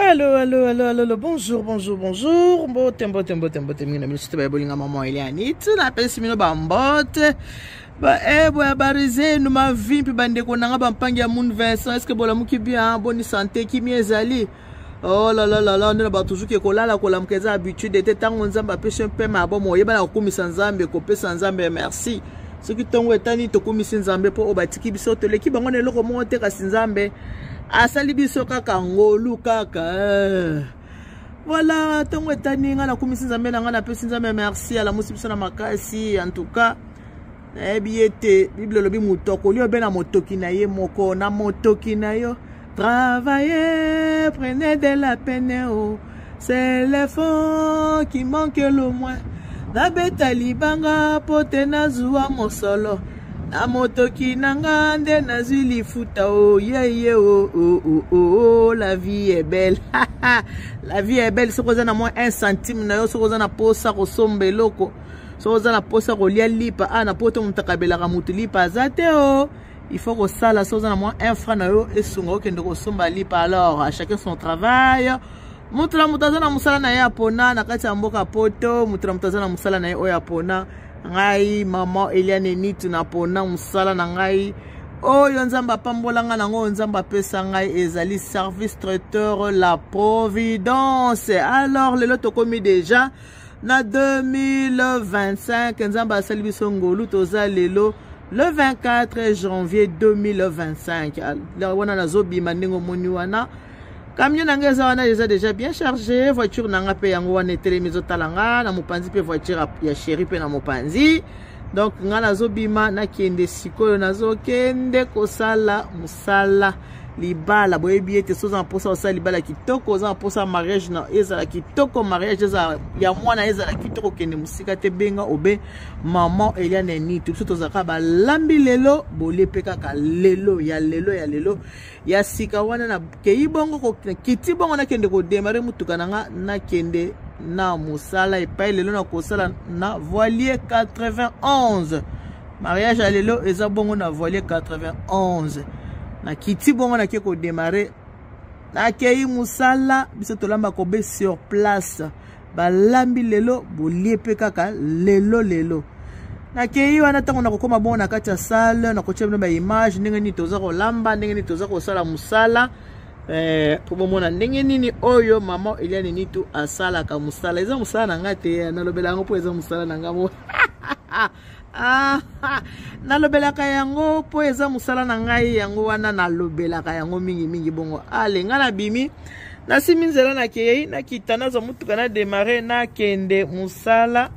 Allô, allô, allô, allô, bonjour, bonjour, bonjour. Mbote, mbote, mbote, mbote. Mingi na minute ba bolinga maman Elianit. Na pesi mino ba mbote. Ba ebo ya barize no ma vimpi bande ko nanga ba mpangi ya Moon Vincent. Est-ce que bola muki bien, bonne santé ki miezali. Oh là là là là, on ba toujours ke kolala ko la mkeza habitude te tango nzamba pese mpe mabo moye ba na komisa nzambe ko pesa nzambe merci. Ce qui tongo etani to komisa nzambe po obatiki biso to leki bango ne loko monte ka nzambe. Asali biso kaka ngolu kaka. Voilà, tongo etani nga na komisa nzambe na nga na pesa nzambe merci ala musi biso na makasi en tout cas. Ebiete Bible lobi mutoko lio be na motoki na ye moko na motoki na yo. Travaillez, prenez de la peine, oh. C'est l'effort qui manque le moins. Na beta libanga pote na zuwa mosolo. Na motoki nanga nde na zili futa, oh yeah yeah oh oh oh oh, la vie est belle. La vie est belle. Soko za na moins 1 centime na yo, soko za na posa ko sombe loko. Soko za na posa ko lia lipa, na poto mutakabela ka mutu lipa zate oh. Il faut que ça, la chose en moins un franc et son qui ne somba lipa alors à chacun son travail. Mutra mutazana musala na ya pona na kati mboka poto, mutra mutazana musala na ya pona. Ngai maman Eliane nitu na pona musala na ngai. Oh nzamba pambola nga na ngo nzamba pesa ngai ezali service traiteur la Providence. Alors le lot komi déjà na 2025 nzamba salibiso ngolu toza lelo. Le 24 janvier 2025. La wana nazobi mandingo moni wana. Camion nangeza wana déjà bien chargé. Voiture nanga pe yango wana telemizo talanga na mopanzi pe voiture ya chéri pe na mopanzi. Donc nga nazobi ma na kende sikoyo nazokende kosala musala libala boyebi ete soza posa osala libala kitoko oza posa mariage na ezala kitoko mariage eza ya mwana ezala kitoko kende musika te benga obe maman Eliane nitu biso tozaka balambi lelo bolepe kaka lelo ya ya sika wana na kei bongo ko kiti bongo na kende ko démarrer mutuka nanga na kende na musala epai lelo na kosala na voilier 91 mariage ya lelo eza bongo na voilier 91 na kiti bongo na ke ko démarrer na kei musala biso tolamba ko be sur place balambi lelo boliepe kaka lelo na kei wana tango na kokoma bongo na kati ya salle na kochema ba image ndenge ni toza ko lamba ndenge ni toza ko sala musala po bomona ndenge nini oyo maman Eliane nitu asala ka musala eza musala na ngate na lobela ngo po eza musala na ngamo nalobelaka yango po eza musala na ngai yango wana nalobelaka yango mingi bongo alenga na bimi na siminzela na kei na kitana za mutuka na démarrer na kende musala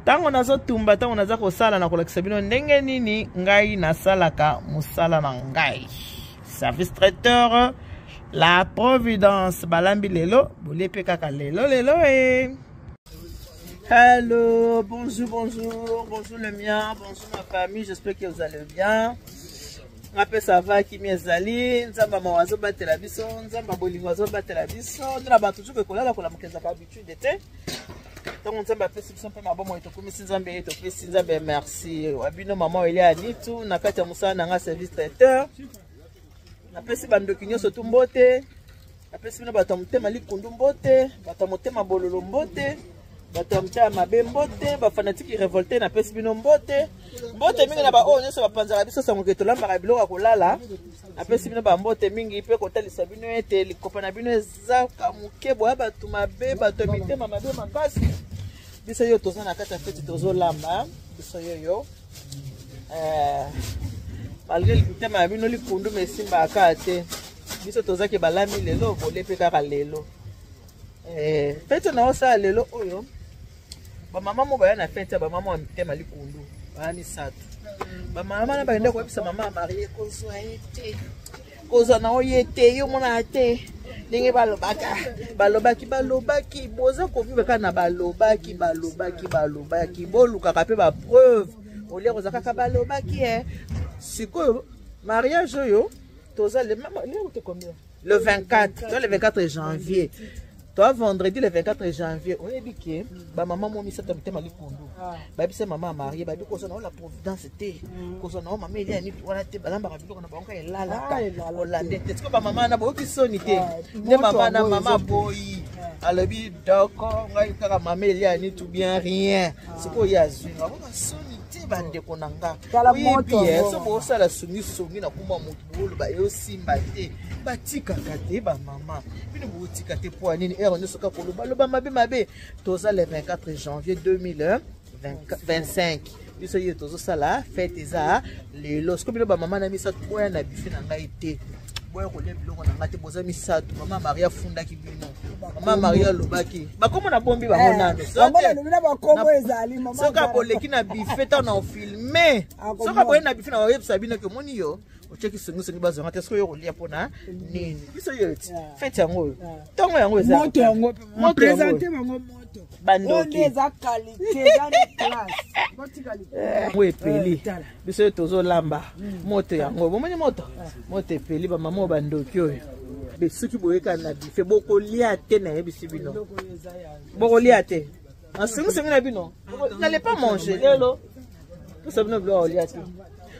tango nazo tumba tango naza ko sala na kolakisa bino ndenge nini ngai nasalaka musala na ngai service traiteur la Providence balambi lelo bolepe kaka lelo Hello, bonjour le mien, bonjour ma famille, j'espère que vous allez bien. Après ça va qui m'ezali, nzamba mawazo batela biso, nzamba bolingozo batela biso, ndina ba toujours que kolala kola mkenza ka habitude te. Donc nzamba pesi biso mpe mabomo etokomisi nzambe etopesi nzambe merci. Wabino maman Eliane nitu na kati ya musala na nga service traiteur. Na pesi bandoki nyonso tu mbote. Na pesi bino bato motema likundu mbote, bato motema bololo mbote. Batamta mabembote ba fanatique révolté na pesi bino mbote mingi na ba onyo so bapanzaka biso sango ke tolamba biloko kolala na pesi bino ba mbote mingi pe kotalisa bino ete likopa na bino ezaka mukebo ya bato mabe bato mitema mabe makasi biso yo toza na kati ya feti tozolamba biso yo malgré litema ya bino likundu mesimba akate biso tozaki balami lelo bolepe kaka lelo feti na osala lelo oyo ba mama mo baya na fete ba mama mitema likundu bani satu ba mama na baenda ko bisa mama marié kozwa ete kozwa na oyete yo mona ate ndenge balobaki boza ko vivre kana balobaki boluka ka pe ba preuve olia koza kaka balobaki sikoyo mariage oyo toza le 24 janvier toi vendredi le 24 janvier on est biqué ba maman mo mi sata mutema likundu ba bise maman marié ba biko na la providence té ko na maman il ya ni wana té balamba ka biloko na banka elala olande té ko ba maman na bo ki soni té ne maman na maman boyi alobi d'accord ngai kaka maman il ya ni tout bien rien c'est ko ya zwinga ba soni té bande ko nanga oui so bo sala sungi na kuma mutulu ba yo simba té batika kate ba maman bino botika te po nini ero ne soka ko loba mabe toza le 24 janvier 2025 biso ye tozo sala fête za lelo sko bino ba maman na misa boya na bifi na ngai te boya ko le biloko na ngate boza misatu maman Maria funda ki bino maman Maria lobaki bakomo na bombi ba monano soka boleki na bifeta na filmer soka boya na bifi na website bino ke moni yo ocheki sungu bazonga te soyo kolia pona nini biso yoti fete yango tongo yango eza moto yango mo présenter bango moto bandoki eza qualité dans classe mo epeli biso tozo lamba moto yango bomoni moto epeli ba mama bandoki oyo be soki boyeka na bife bokolia te na yebisi bino bokolia te asungu na bino n'allez pas manger lelo tout ça bino blo olia te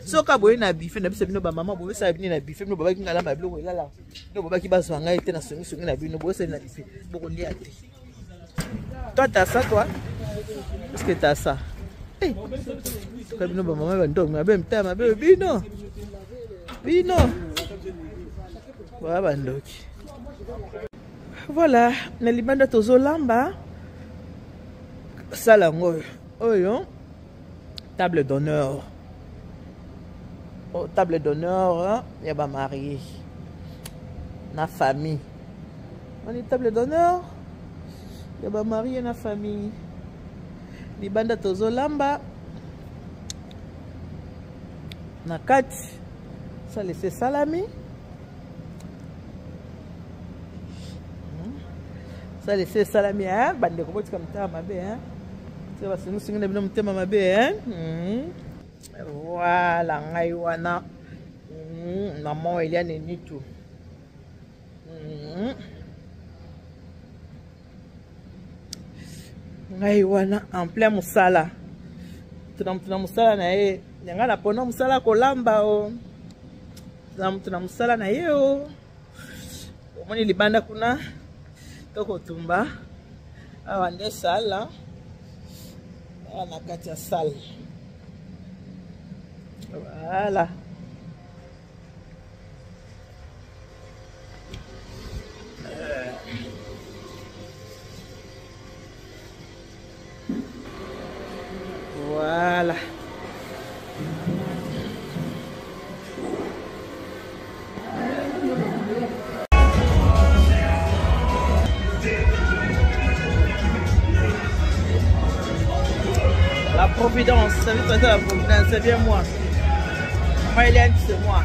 soka boye na bife na biso bino ba mama boye sa bino na bife bino babaki ngala ba biloko elala bino babaki bazwa ngai te na songi na bino boye sa na bife boko lia te toi t'as ça toi est-ce que t'as ça eh soka bino ba mama ba ndongo ba mtama ba bino ba ndoki voilà na libanda tozo lamba sala ngoyo oyo table d'honneur. Table d'honneur, il y a marié. Na famille. On est table d'honneur, il y a marié na famille. Libanda tozo lamba. Na kati. Ça laisse salami. Ça laisse salami, hein? Bande ko botika mtama mabe, hein? Ça va singu na bino mtama mabe, hein? Voilà, ngai wana maman Eliane ni tout. Ngai wana en plein musala. Tuna musala na ye, nyanga na pona musala kolamba o. Tuna musala na ye o. Omoni libanda kuna toko tumba. Awa nde sala. Ana kati ya sala. Voilà. Voilà. La providence, ça veut dire la providence, c'est bien moi. Moi, c'est moi.